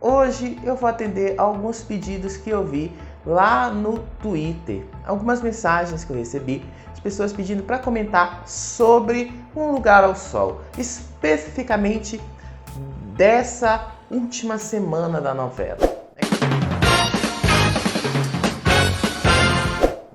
Hoje eu vou atender alguns pedidos que eu vi lá no Twitter, algumas mensagens que eu recebi de pessoas pedindo para comentar sobre Um Lugar ao Sol, especificamente dessa última semana da novela.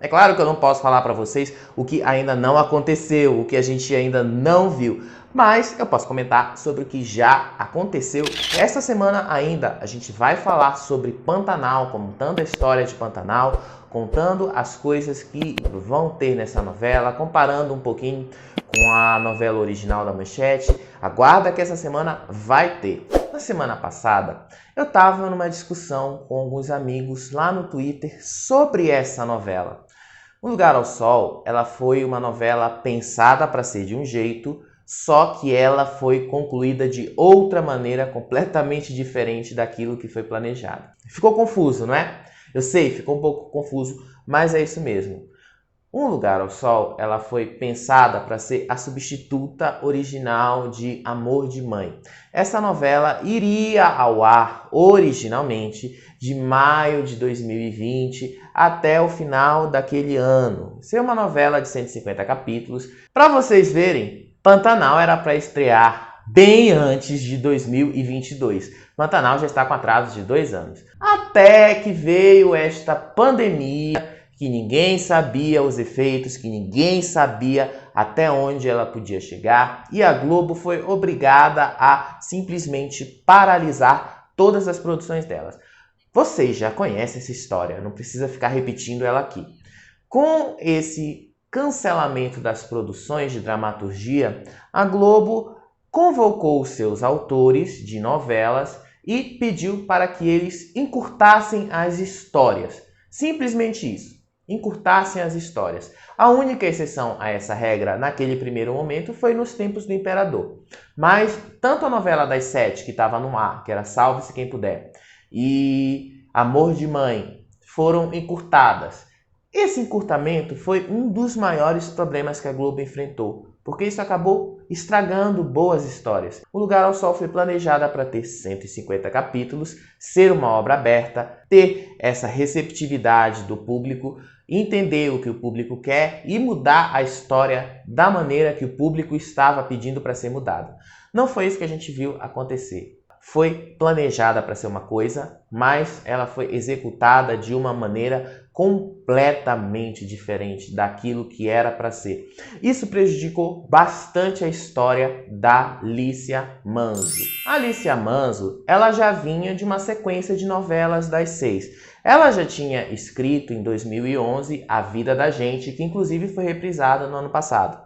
É claro que eu não posso falar para vocês o que ainda não aconteceu, o que a gente ainda não viu, mas eu posso comentar sobre o que já aconteceu. Esta semana ainda a gente vai falar sobre Pantanal, contando a história de Pantanal, contando as coisas que vão ter nessa novela, comparando um pouquinho com a novela original da Manchete. Aguarda que essa semana vai ter. Na semana passada, eu estava numa discussão com alguns amigos lá no Twitter sobre essa novela. Um Lugar ao Sol, ela foi uma novela pensada para ser de um jeito, só que ela foi concluída de outra maneira completamente diferente daquilo que foi planejado. Ficou confuso, não é? Eu sei, ficou um pouco confuso, mas é isso mesmo. Um Lugar ao Sol, ela foi pensada para ser a substituta original de Amor de Mãe. Essa novela iria ao ar originalmente de maio de 2020 até o final daquele ano. Ser uma novela de 150 capítulos. Para vocês verem, Pantanal era para estrear bem antes de 2022. Pantanal já está com atraso de 2 anos. Até que veio esta pandemia, que ninguém sabia os efeitos, que ninguém sabia até onde ela podia chegar, e a Globo foi obrigada a simplesmente paralisar todas as produções delas. Vocês já conhecem essa história, não precisa ficar repetindo ela aqui. Com esse cancelamento das produções de dramaturgia, a Globo convocou os seus autores de novelas e pediu para que eles encurtassem as histórias. Simplesmente isso. Encurtassem as histórias. A única exceção a essa regra naquele primeiro momento foi nos tempos do Imperador. Mas tanto a novela das 7 que estava no ar, que era Salve-se Quem Puder, e Amor de Mãe foram encurtadas. Esse encurtamento foi um dos maiores problemas que a Globo enfrentou, porque isso acabou estragando boas histórias. O Lugar ao Sol foi planejada para ter 150 capítulos, ser uma obra aberta, ter essa receptividade do público, entender o que o público quer e mudar a história da maneira que o público estava pedindo para ser mudado. Não foi isso que a gente viu acontecer. Foi planejada para ser uma coisa, mas ela foi executada de uma maneira completamente diferente daquilo que era para ser. Isso prejudicou bastante a história da Lícia Manzo. A Lícia Manzo, ela já vinha de uma sequência de novelas das 6. Ela já tinha escrito em 2011 A Vida da Gente, que inclusive foi reprisada no ano passado.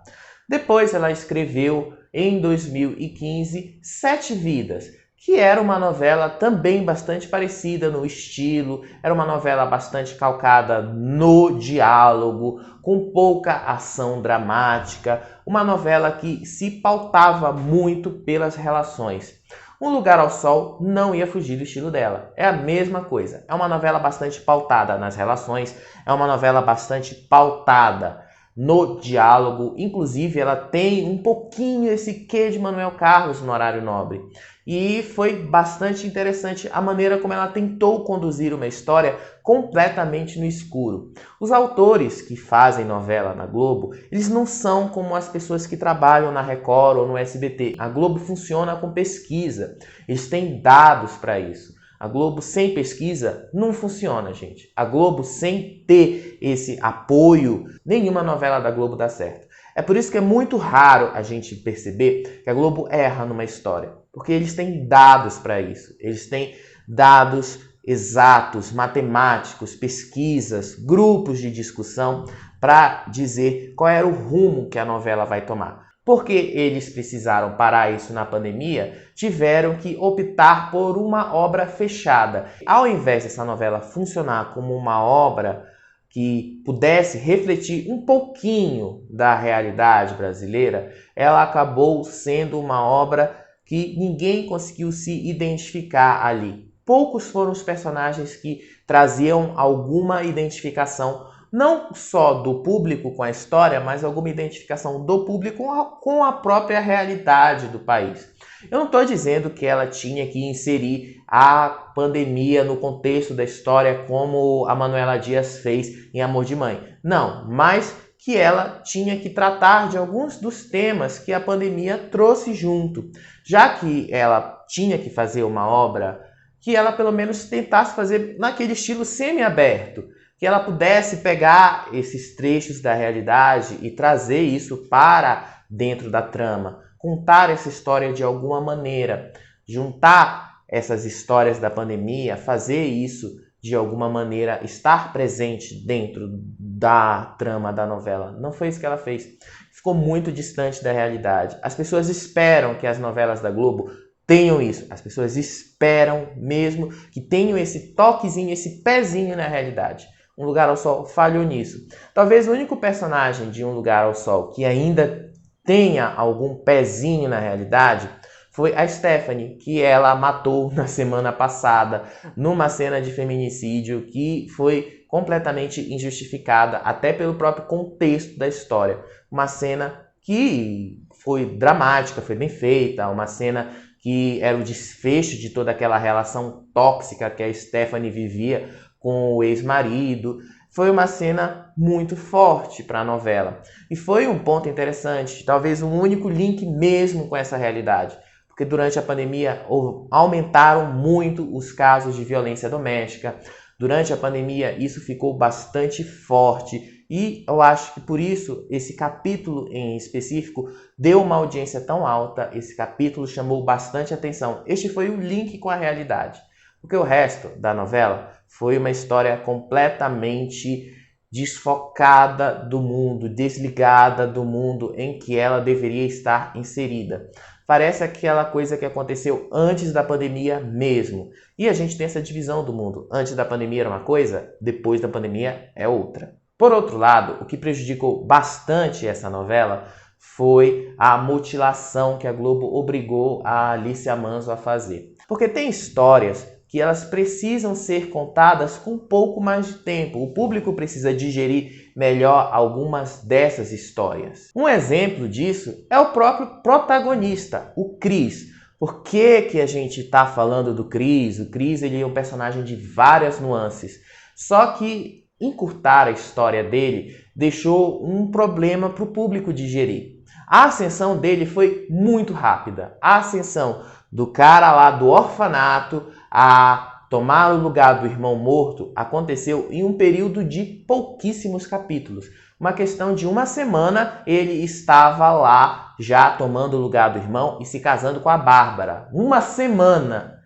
Depois ela escreveu em 2015 Sete Vidas, que era uma novela também bastante parecida no estilo, era uma novela bastante calcada no diálogo, com pouca ação dramática, uma novela que se pautava muito pelas relações. Um Lugar ao Sol não ia fugir do estilo dela, é a mesma coisa, é uma novela bastante pautada nas relações, é uma novela bastante pautada no diálogo, inclusive ela tem um pouquinho esse quê de Manuel Carlos no Horário Nobre. E foi bastante interessante a maneira como ela tentou conduzir uma história completamente no escuro. Os autores que fazem novela na Globo, eles não são como as pessoas que trabalham na Record ou no SBT. A Globo funciona com pesquisa, eles têm dados para isso. A Globo sem pesquisa não funciona, gente. A Globo sem ter esse apoio, nenhuma novela da Globo dá certo. É por isso que é muito raro a gente perceber que a Globo erra numa história, porque eles têm dados para isso. Eles têm dados exatos, matemáticos, pesquisas, grupos de discussão para dizer qual era o rumo que a novela vai tomar. Porque eles precisaram parar isso na pandemia, tiveram que optar por uma obra fechada. Ao invés dessa novela funcionar como uma obra que pudesse refletir um pouquinho da realidade brasileira, ela acabou sendo uma obra que ninguém conseguiu se identificar ali. Poucos foram os personagens que traziam alguma identificação, não só do público com a história, mas alguma identificação do público com a própria realidade do país. Eu não estou dizendo que ela tinha que inserir a pandemia no contexto da história como a Manuela Dias fez em Amor de Mãe. Não, mas que ela tinha que tratar de alguns dos temas que a pandemia trouxe junto. Já que ela tinha que fazer uma obra, que ela pelo menos tentasse fazer naquele estilo semi-aberto, que ela pudesse pegar esses trechos da realidade e trazer isso para dentro da trama, contar essa história de alguma maneira, juntar essas histórias da pandemia, fazer isso de alguma maneira estar presente dentro da trama da novela. Não foi isso que ela fez. Ficou muito distante da realidade. As pessoas esperam que as novelas da Globo tenham isso. As pessoas esperam mesmo que tenham esse toquezinho, esse pezinho na realidade. Um Lugar ao Sol falhou nisso. Talvez o único personagem de Um Lugar ao Sol que ainda tenha algum pezinho na realidade foi a Stephanie, que ela matou na semana passada numa cena de feminicídio que foi completamente injustificada, até pelo próprio contexto da história. Uma cena que foi dramática, foi bem feita, uma cena que era o desfecho de toda aquela relação tóxica que a Stephanie vivia com o ex-marido. Foi uma cena muito forte para a novela. E foi um ponto interessante, talvez um único link mesmo com essa realidade. Porque durante a pandemia aumentaram muito os casos de violência doméstica. Durante a pandemia isso ficou bastante forte e eu acho que por isso esse capítulo em específico deu uma audiência tão alta, esse capítulo chamou bastante atenção. Este foi o link com a realidade. Porque o resto da novela foi uma história completamente desfocada do mundo, desligada do mundo em que ela deveria estar inserida. Parece aquela coisa que aconteceu antes da pandemia mesmo. E a gente tem essa divisão do mundo. Antes da pandemia era uma coisa, depois da pandemia é outra. Por outro lado, o que prejudicou bastante essa novela foi a mutilação que a Globo obrigou a Alicia Manso a fazer. Porque tem histórias que elas precisam ser contadas com um pouco mais de tempo. O público precisa digerir melhor algumas dessas histórias. Um exemplo disso é o próprio protagonista, o Cris. Por que a gente está falando do Cris? O Cris ele é um personagem de várias nuances. Só que encurtar a história dele deixou um problema para o público digerir. A ascensão dele foi muito rápida. A ascensão do cara lá do orfanato a tomar o lugar do irmão morto aconteceu em um período de pouquíssimos capítulos. Uma questão de uma semana ele estava lá já tomando o lugar do irmão e se casando com a Bárbara. Uma semana.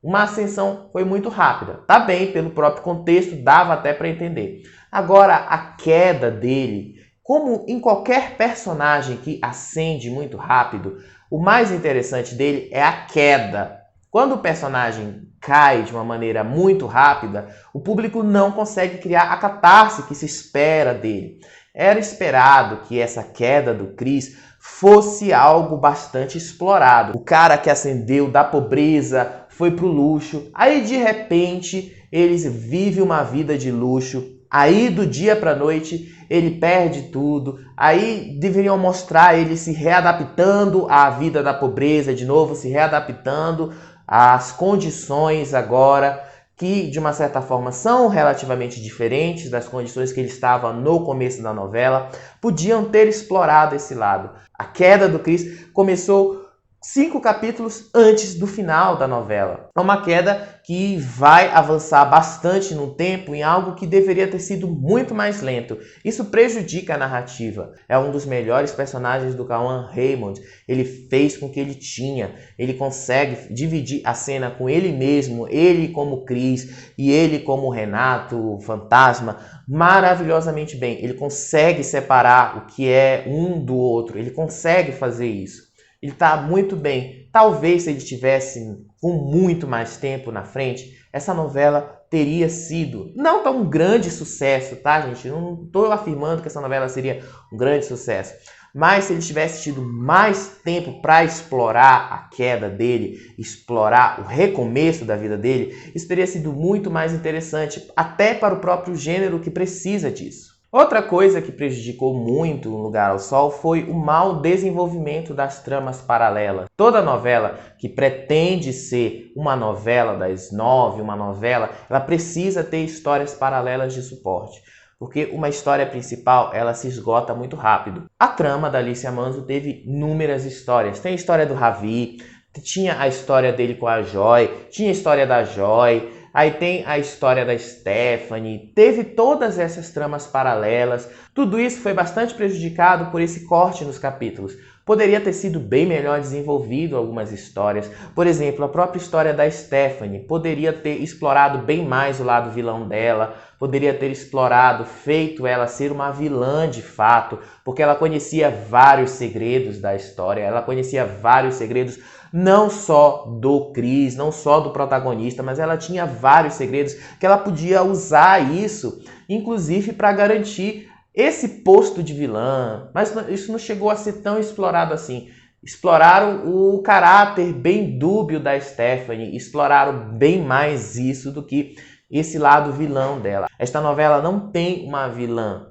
Uma ascensão foi muito rápida. Tá bem, pelo próprio contexto, dava até para entender. Agora, a queda dele, como em qualquer personagem que ascende muito rápido, o mais interessante dele é a queda. Quando o personagem cai de uma maneira muito rápida, o público não consegue criar a catarse que se espera dele. Era esperado que essa queda do Cris fosse algo bastante explorado. O cara que ascendeu da pobreza, foi pro luxo, aí de repente ele vive uma vida de luxo, aí do dia para noite ele perde tudo, aí deveriam mostrar ele se readaptando à vida da pobreza de novo, se readaptando às condições agora que de uma certa forma são relativamente diferentes das condições que ele estava no começo da novela. Podiam ter explorado esse lado. A queda do Cris começou 5 capítulos antes do final da novela. É uma queda que vai avançar bastante no tempo em algo que deveria ter sido muito mais lento. Isso prejudica a narrativa. É um dos melhores personagens do Cauã Raymond. Ele fez com o que ele tinha. Ele consegue dividir a cena com ele mesmo, ele como Cris e ele como Renato, o fantasma, maravilhosamente bem. Ele consegue separar o que é um do outro. Ele consegue fazer isso. Ele está muito bem. Talvez se ele tivesse com muito mais tempo na frente, essa novela teria sido não tão grande sucesso, tá, gente? Não estou afirmando que essa novela seria um grande sucesso. Mas se ele tivesse tido mais tempo para explorar a queda dele, explorar o recomeço da vida dele, isso teria sido muito mais interessante, até para o próprio gênero que precisa disso. Outra coisa que prejudicou muito Um Lugar ao Sol foi o mau desenvolvimento das tramas paralelas. Toda novela que pretende ser uma novela das 9, uma novela, ela precisa ter histórias paralelas de suporte, porque uma história principal ela se esgota muito rápido. A trama da Alicia Manso teve inúmeras histórias. Tem a história do Ravi, tinha a história dele com a Joy, tinha a história da Joy, aí tem a história da Stephanie, teve todas essas tramas paralelas. Tudo isso foi bastante prejudicado por esse corte nos capítulos. Poderia ter sido bem melhor desenvolvido algumas histórias. Por exemplo, a própria história da Stephanie poderia ter explorado bem mais o lado vilão dela, poderia ter explorado, feito ela ser uma vilã de fato, porque ela conhecia vários segredos da história, ela conhecia vários segredos não só do Chris, não só do protagonista, mas ela tinha vários segredos que ela podia usar isso, inclusive para garantir esse posto de vilã. Mas isso não chegou a ser tão explorado assim. Exploraram o caráter bem dúbio da Stephanie, exploraram bem mais isso do que esse lado vilão dela. Esta novela não tem uma vilã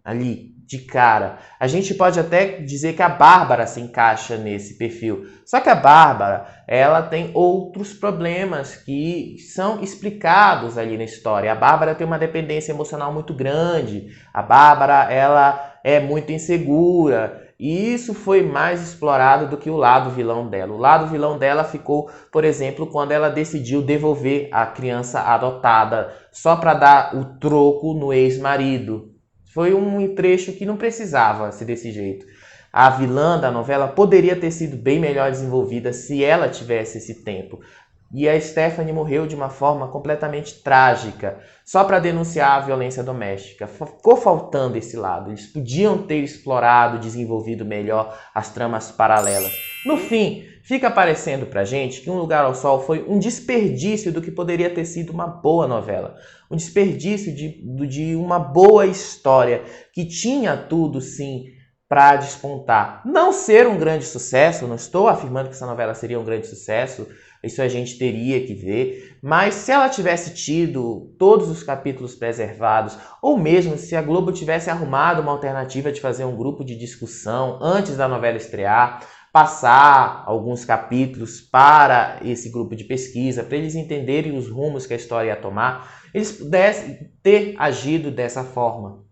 ali de cara. A gente pode até dizer que a Bárbara se encaixa nesse perfil. Só que a Bárbara, ela tem outros problemas que são explicados ali na história. A Bárbara tem uma dependência emocional muito grande. A Bárbara, ela é muito insegura. E isso foi mais explorado do que o lado vilão dela. O lado vilão dela ficou, por exemplo, quando ela decidiu devolver a criança adotada só para dar o troco no ex-marido. Foi um trecho que não precisava ser desse jeito. A vilã da novela poderia ter sido bem melhor desenvolvida se ela tivesse esse tempo. E a Stephanie morreu de uma forma completamente trágica, só para denunciar a violência doméstica. Ficou faltando esse lado. Eles podiam ter explorado, desenvolvido melhor as tramas paralelas. No fim, fica parecendo pra gente que Um Lugar ao Sol foi um desperdício do que poderia ter sido uma boa novela. Um desperdício de uma boa história, que tinha tudo, sim, para despontar. Não ser um grande sucesso, não estou afirmando que essa novela seria um grande sucesso, isso a gente teria que ver, mas se ela tivesse tido todos os capítulos preservados, ou mesmo se a Globo tivesse arrumado uma alternativa de fazer um grupo de discussão antes da novela estrear, passar alguns capítulos para esse grupo de pesquisa, para eles entenderem os rumos que a história ia tomar, eles pudessem ter agido dessa forma,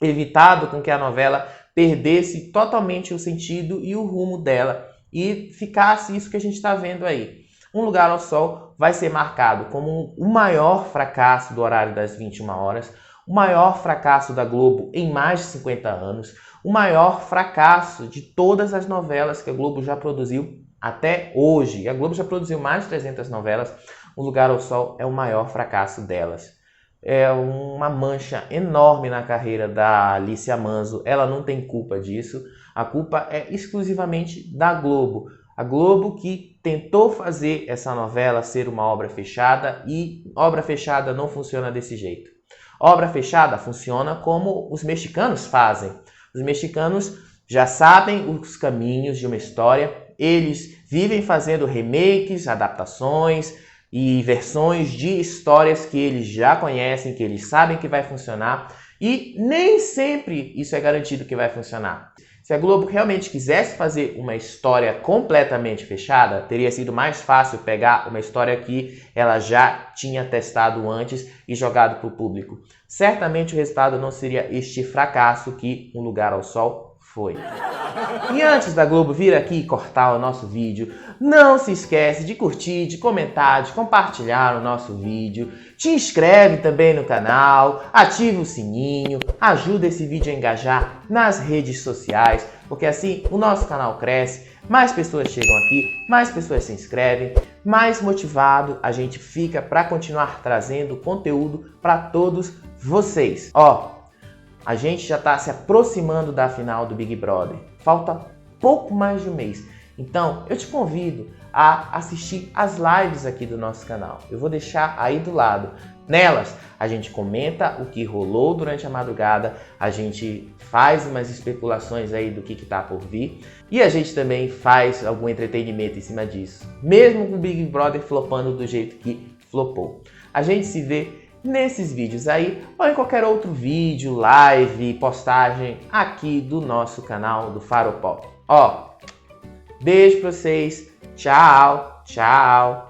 evitado com que a novela perdesse totalmente o sentido e o rumo dela e ficasse isso que a gente está vendo aí. Um Lugar ao Sol vai ser marcado como o maior fracasso do horário das 21 horas, o maior fracasso da Globo em mais de 50 anos, o maior fracasso de todas as novelas que a Globo já produziu até hoje. A Globo já produziu mais de 300 novelas, Um Lugar ao Sol é o maior fracasso delas. É uma mancha enorme na carreira da Alicia Manso, ela não tem culpa disso, a culpa é exclusivamente da Globo. A Globo que tentou fazer essa novela ser uma obra fechada e obra fechada não funciona desse jeito. Obra fechada funciona como os mexicanos fazem. Os mexicanos já sabem os caminhos de uma história, eles vivem fazendo remakes, adaptações e versões de histórias que eles já conhecem, que eles sabem que vai funcionar e nem sempre isso é garantido que vai funcionar. Se a Globo realmente quisesse fazer uma história completamente fechada, teria sido mais fácil pegar uma história que ela já tinha testado antes e jogado para o público. Certamente o resultado não seria este fracasso que Um Lugar ao Sol foi. E antes da Globo vir aqui e cortar o nosso vídeo, não se esquece de curtir, de comentar, de compartilhar o nosso vídeo. Te inscreve também no canal, ativa o sininho, ajuda esse vídeo a engajar nas redes sociais, porque assim o nosso canal cresce, mais pessoas chegam aqui, mais pessoas se inscrevem, mais motivado a gente fica para continuar trazendo conteúdo para todos vocês. A gente já está se aproximando da final do Big Brother. Falta pouco mais de um mês. Então, eu te convido a assistir as lives aqui do nosso canal. Eu vou deixar aí do lado. Nelas, a gente comenta o que rolou durante a madrugada, a gente faz umas especulações aí do que está por vir e a gente também faz algum entretenimento em cima disso. Mesmo com o Big Brother flopando do jeito que flopou. A gente se vê nesses vídeos aí ou em qualquer outro vídeo, live, postagem aqui do nosso canal do Faro Pop. Ó, beijo pra vocês, tchau, tchau.